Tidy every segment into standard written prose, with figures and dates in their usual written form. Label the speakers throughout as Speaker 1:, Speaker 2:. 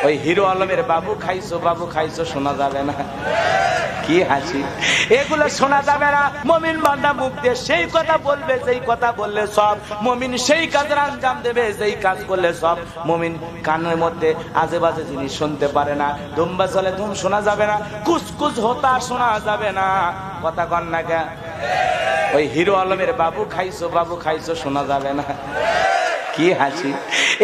Speaker 1: ওই হিরো আলমের বাবু খাইছো শোনা যাবে না, কি হাসি, এগুলো শোনা যাবে না। মুমিন বান্দা মুখ দিয়ে সেই কথা বলবে যেই কথা বললে সব, মুমিন সেই কাজের আঞ্জাম দেবে যেই কাজ করলে সব। মুমিন কানের মধ্যে আজে বাজে জিনিস শুনতে পারে না, দুম্বা চলে ধুম শোনা যাবে না, কুসকুস হতা শোনা যাবে না, কথা কন না কে? ওই হিরো আলমের বাবু খাইছো শোনা যাবে না, কি হাসি,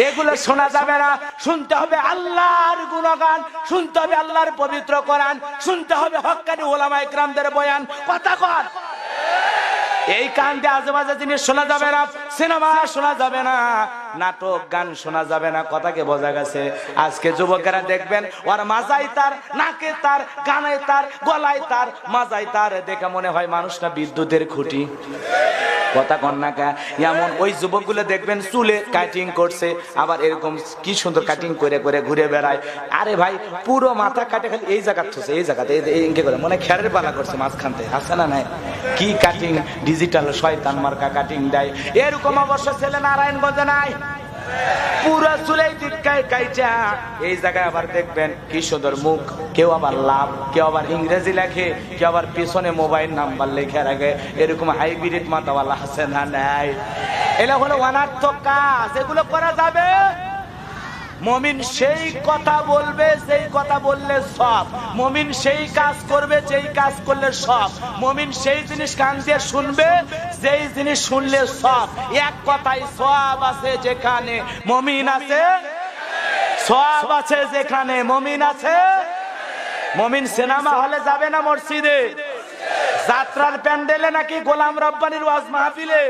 Speaker 1: এগুলো শোনা যাবে না। শুনতে হবে আল্লাহর গুণগান, শুনতে হবে আল্লাহর পবিত্র কোরআন, শুনতে হবে হক্কানি ওলামা ইকরামদের বয়ান, কথা কর। এই কান দিয়ে আজেবাজে জিনিস শোনা যাবে না, সিনেমা শোনা যাবে না, নাটক গান শোনা যাবে না, কথাকে বোঝা গেছে? আজকে যুবকেরা দেখবেন ওর মাজায় তার, নাকে তার, গানে তার, গলায় তার, মাজায় তার, দেখে মনে হয় মানুষটা বিদ্যুতের খুঁটি, কথা কন্যা কা। এমন ওই যুবকগুলো দেখবেন চুলে কাটিং করছে, আবার এরকম কি সুন্দর কাটিং করে করে ঘুরে বেড়ায়। আরে ভাই পুরো মাথা কাটে খালি এই জায়গা থুছে, এই জায়গাতে ইনকে করে মনে খেরের পালা করছে মাঝখানতে, আছে না নাই? কি কাটিং, ডিজিটাল শয়তান মার্কা কাটিং দেয়। এরকম অবশ্য ছেলে নারায়ণগঞ্জে নাই, পুরো চুলে কাইটা এই জায়গায় আবার দেখবেন কি সুন্দর মুখ, কেউ আবার লাভ, কেউ আবার ইংরেজি লেখে, কেউ আবার পিছনে মোবাইল নাম্বার লেখে রাখে, এরকম হাইব্রিড মাতাওয়ালা আছে না নাই? এগুলো হলো অনার্থক কাজ, এগুলো করা যাবে? মুমিন সেই কথা বলবে যেই কথা বললে সব, মুমিন সেই কাজ করবে যেই কাজ করলে সব, মুমিন সেই জিনিস কান দিয়ে শুনবে যেই জিনিস শুনলে সব। এক কথাই সওয়াব আছে যেখানে মুমিন আছে, সওয়াব আছে যেখানে মুমিন আছে। মুমিন সিনেমা হলে যাবে না মসজিদে, যাত্রার প্যান্ডেলে নাকি গোলাম রব্বানির ওয়াজ মাহফিলে,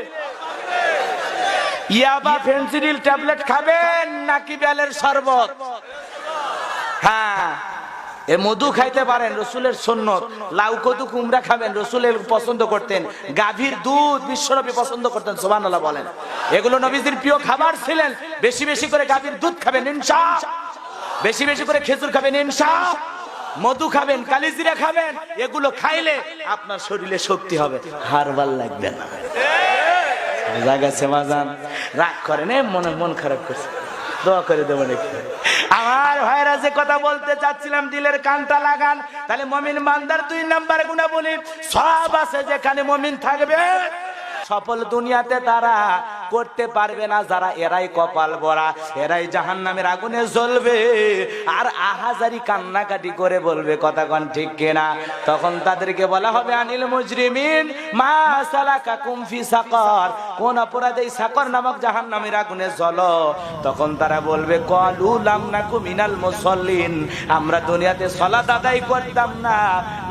Speaker 1: ইয়াবা ফেন্সিডিল ট্যাবলেট খাবেন নাকি বেলের শরবত? হ্যাঁ, এ মধু খাইতে পারেন, রসুলের সুন্নত। লাউ কদু কুমড়া খাবেন, রসুলের পছন্দ করতেন। গাভীর দুধ বিশ্বনবী পছন্দ করতেন, সুবহানাল্লাহ বলেন। এগুলো নবীজির প্রিয় খাবার ছিলেন। বেশি বেশি করে গাভীর দুধ খাবেন ইনশাআল্লাহ, বেশি বেশি করে খেজুর খাবেন ইনশাআল্লাহ, মধু খাবেন, কালিজিরা খাবেন। এগুলো খাইলে আপনার শরীরে শক্তি হবে, হারবাল লাগবে না। রাগ করেন, মন খারাপ করছে, দোয়া করে দেবো নাকি? আমার ভাইরা যে কথা বলতে চাচ্ছিলাম, দিলের কানটা লাগান। তাহলে মুমিন বান্দার 2 নাম্বার গুণাবলী, সওয়াব আছে যেখানে মুমিন থাকবে। সফল দুনিয়াতে তারা করতে পারবে না যারা, এরাই কপাল ভরা, এরাই জাহান্নামের আগুনে জ্বলবে আর আহাজারি কান্নাকাটি করে বলবে, কথা কোন ঠিক কিনা? তখন তাদেরকে বলা হবে আনিল মুজরিমিন মা সালাকাকুম ফি সাকার, কোন অপরাধে সাকার নামক জাহান্নামের আগুনে জ্বলো? তখন তারা বলবে ক্বালু লাম নাকু মিনাল মুসাল্লিন, আমরা দুনিয়াতে সালাত আদায় করতাম না,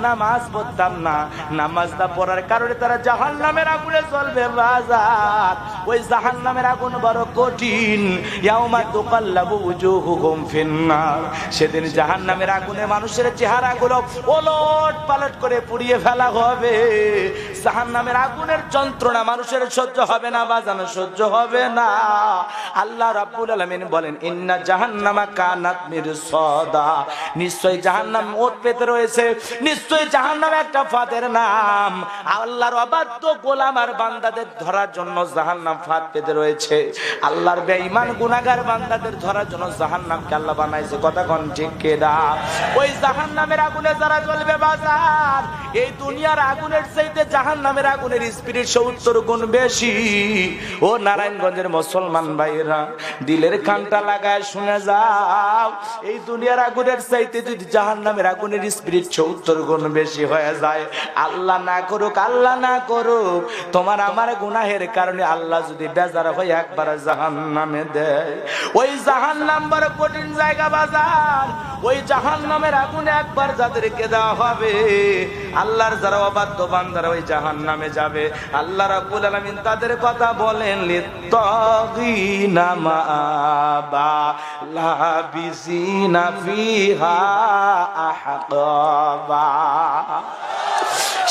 Speaker 1: নামাজ পড়তাম না, নামাজ না পড়ার কারণে তারা জাহান্নামের আগুনে জ্বলবে। বাজার ওই জাহান্নামের আগুন বড় কঠিন। ইয়াউমা তুকাল্লাবু উজুহুহুম ফিন্নার, সেদিন জাহান্নামের আগুনে মানুষের চেহারাগুলো ওলট পালট করে পুড়িয়ে ফেলা হবে। জাহান্নামের আগুনের যন্ত্রণা মানুষের সহ্য হবে না, বাজানো সহ্য হবে না। আল্লাহ রাব্বুল আলামিন বলেন ইন্না জাহান্নামা কানাত মিরসাদা, নিশ্চয়ই জাহান্নাম ওত পেতে রয়েছে, নিশ্চয়ই জাহান্নাম একটা ফাঁদের নাম। আল্লাহর অবাধ্য গোলাম আর বান্দাদের ধরার জন্য জাহান্নাম ফাঁদ পেতে রয়েছে। আল্লাহর বেঈমান গুনাহগার বান্দাদের ধরার জন্য জাহান্নামকে আল্লাহ বানাইছে, কথা কোন ঠিক কিনা? ওই জাহান্নামের আগুনে যারা জ্বলবে বাজার, এই দুনিয়ার আগুনের চাইতে জাহান্নামের আগুনের স্পিরিট 70 গুণ বেশি। ও নারায়ণগঞ্জের মুসলমান ভাইরা, দিলের কানটা লাগায় শুনে যাও, এই দুনিয়ার আগুনের চাইতে যদি জাহান্নামের আগুনের স্পিরিট 70 গুণ বেশি হয়ে যায়, আল্লাহ না করুক, আল্লাহ না করুক, তোমার আমার গুনাহের কারণে আল্লাহ যদি বেজার হয়ে একবার জাহান্নামে দেয়, ওই জাহান্নাম বড় কঠিন জায়গা বাজার। ওই জাহান্নামের আগুনে একবার যাদেরকে দেওয়া হবে, আল্লাহর যারা অবাধ্য বান্দারা ওই জাহান্নামে যাবে, আল্লাহ রাব্বুল আলামিন তাদের কথা বলেন লিত্তাগিনা মাআবা লাবিসিনা ফিহা আহকাবা।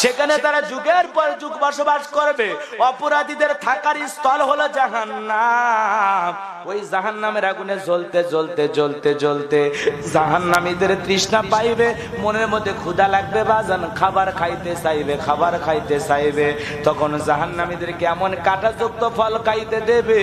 Speaker 1: সেখানে তারা যুগের পর যুগ বসবাস করবে। অপরাধীদের থাকার স্থল হলো জাহান্নাম। ওই জাহান্নামের আগুনে জ্বলতে জ্বলতে জ্বলতে জ্বলতে জাহান্নামীদের তৃষ্ণা পাইবে, মনের মধ্যে ক্ষুধা লাগবে, বাজান খাবার খাইতে চাইবে, খাবার খাইতে চাইবে। তখন জাহান্নামীদেরকে এমন কাঁটাযুক্ত ফল খাইতে দেবে,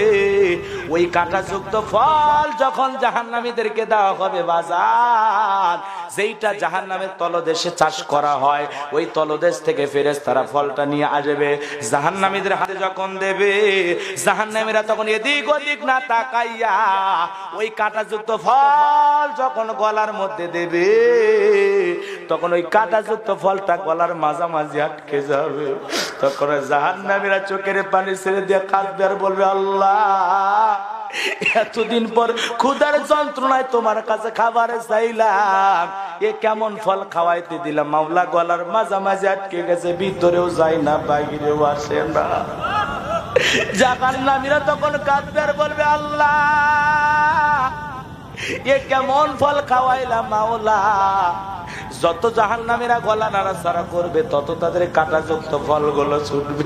Speaker 1: ওই কাঁটাযুক্ত ফল যখন জাহান্নামীদেরকে দেওয়া হবে বাজান, যেইটা জাহান্নামের তলদেশে চাষ করা হয়, ওই তলদেশ থেকে ফেরেশতারা ফলটা নিয়ে আসবে, জাহান্নামীদের হাতে যখন দেবে, জাহান্নামীরা তখন এদিক ওদিক না তাকাইয়া ওই কাঁটাযুক্ত ফল যখন গলার মধ্যে দেবে, তখন ওই কাঁটাযুক্ত ফলটা গলার মাঝামাঝি আটকে যাবে। তখন জাহান্নামীরা চোখের পানি ছেড়ে দিয়ে কাঁদবে আর বলবে, আল্লাহ এতদিন পর ক্ষুধার যন্ত্রণায় তোমার কাছে খাবার চাইলাম, এ কেমন ফল খাওয়াইতে দিলাম মাওলা, গলার মাঝামাঝি আটকে গেছে, ভিতরেও যায় না বাইরেও আসে না। জাহান্নামীরা তখন কাঁদবে আর বলবে, আল্লাহ এ কেমন ফল খাওয়াইলাম মাওলা। যত জাহান্নামীরা গলা নাড়াচাড়া করবে, তত তাদের কাঁটাযুক্ত ফলগুলো ছুটবে।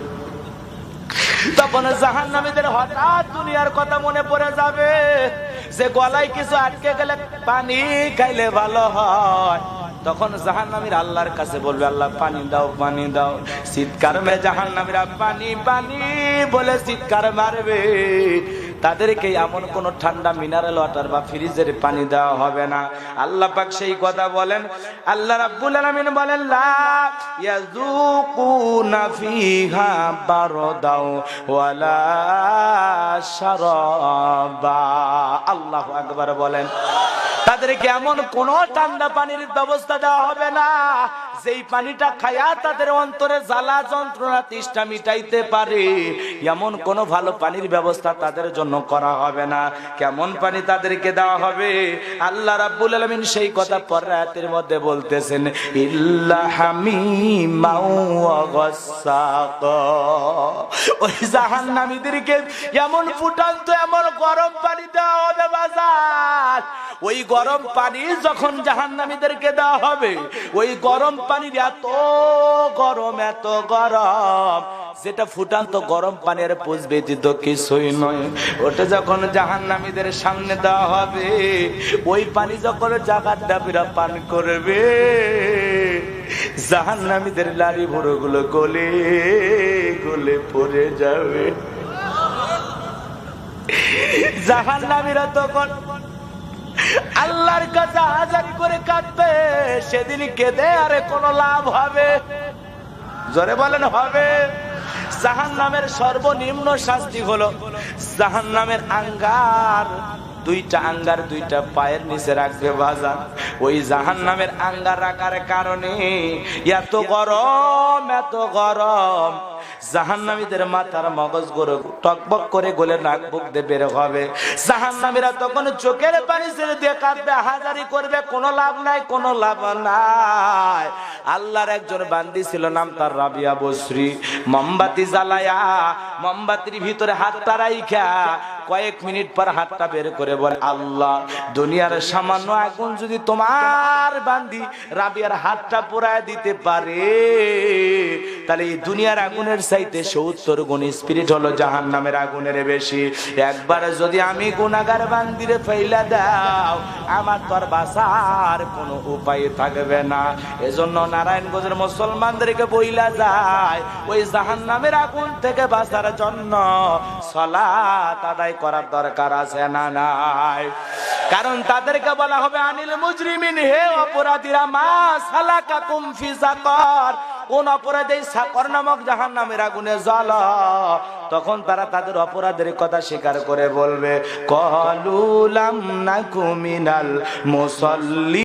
Speaker 1: তখন জাহান্নামীদের হঠাৎ দুনিয়ার কথা মনে পড়ে যাবে, যে গলায় কিছু আটকে গেলে পানি খাইলে ভালো হয়। তখন জাহান্নামীরা আল্লাহর কাছে বলবে, আল্লাহ পানি দাও, পানি দাও। চিৎকার মে জাহান্নামীরা পানি পানি বলে চিৎকার মারবে। তাদেরকে এমন কোন ঠান্ডা মিনারেল ওয়াটার বা ফ্রিজের পানি দেওয়া হবে না। আল্লাহ পাক সেই কথা বলেন, আল্লাহ রাব্বুল আলামিন বলেন, লা ইয়াযুকুনা ফিহা বারদাও ওয়ালা শারাবা। আল্লাহু আকবার বলেন। তাদেরকে এমন কোন ঠান্ডা পানির ব্যবস্থা দেওয়া হবে না যেই পানিটা খায়া তাদের অন্তরে জ্বালা যন্ত্রণা তৃষ্ণা মিটাইতে পারে। এমন কোন ভালো পানির ব্যবস্থা তাদের জন্য করা হবে না। কেমন পানি তাদেরকে দেওয়া হবে? আল্লাহ রাব্বুল আলামিন সেই কথা পরের আয়াতের মধ্যে বলতেছেন, ইল্লা হামিমাও ওয়া গাসসাকা। ওই জাহান্নামীদেরকে এমন ফুটান্ত এমন গরম পানি দেওয়া হবে বাজার। ওই গরম পানি যখন জাহান্নামীদেরকে দেওয়া হবে, ওই গরম পানির এত গরম এত গরম, যেটা ফুটান্ত গরম পানির পুষ ব্যতীত কিছুই নয়। ওটা যখন জাহান্নামীদের সামনে দেওয়া হবে, ওই পানি যখন জাহান্নামীরা পান করবে, জাহান্নামীদের লারি ভুরুগুলো গলে গলে পড়ে যাবে। জাহান্নামীরা তখন আল্লাহর কাছে হাজারি করে কাঁদবে। সেদিন কেঁদে আরে কোন লাভ হবে? জোরে বলেন হবে? জাহান্নামের সর্বনিম্ন শাস্তি হলো জাহান্নামের আঙ্গার, দুইটা আঙ্গার দুইটা পায়ের নিচে রাখবে বাজান। ওই জাহান্নামের আঙ্গার রাখার কারণে এত গরম এত গরম, জাহান্নামীদের মাথার মগজ গরু টকবক করে গলে নাক বুক দিয়ে বের হবে। জাহান্নামীরা তখন চোখের পানি ছেড়ে দিয়ে কাঁদবে, হাজারি করবে, কোনো লাভ নাই, কোনো লাভ নাই। আল্লাহর একজন বান্দি ছিল, নাম তার রাবিয়া বসরি। মোমবাতি জ্বালায়া মোমবাতির ভিতরে হাতটা রাইখা কয়েক মিনিট পর হাতটা বের করে বলে, আল্লাহ দুনিয়ার সামান্য আগুন যদি তোমার বান্দি রাবিয়ার হাতটা পোড়ায় দিতে পারে, তাহলে এই দুনিয়ার আগুনের চাইতে 70 গুণ স্পিরিট হলো জাহান্নামের আগুনের বেশি। একবার যদি আমি গুনাহগার বান্দিরে ফেলা দাও, আমার তোর বাঁচার কোনো উপায় থাকবে না। এজন্য নারায়ণগঞ্জের মুসলমানদেরকে বইলা যায়, ওই জাহান্নামের আগুন থেকে বাঁচার জন্য সালাত আদায় করার দরকার আছে না নাই? কারণ তাদেরকে বলা হবে, আনিল মুজরিমিন, হে অপরাধীরা, মা সালাকাকুম ফি সাকার, কোন অপরাধে সাকর নামক জাহান্নামের আগুনে জ্বালা। তখন তারা তাদের অপরাধের কথা স্বীকার করে বলবে, ক্বালু লাম নাকু মিনাল মুসাল্লি।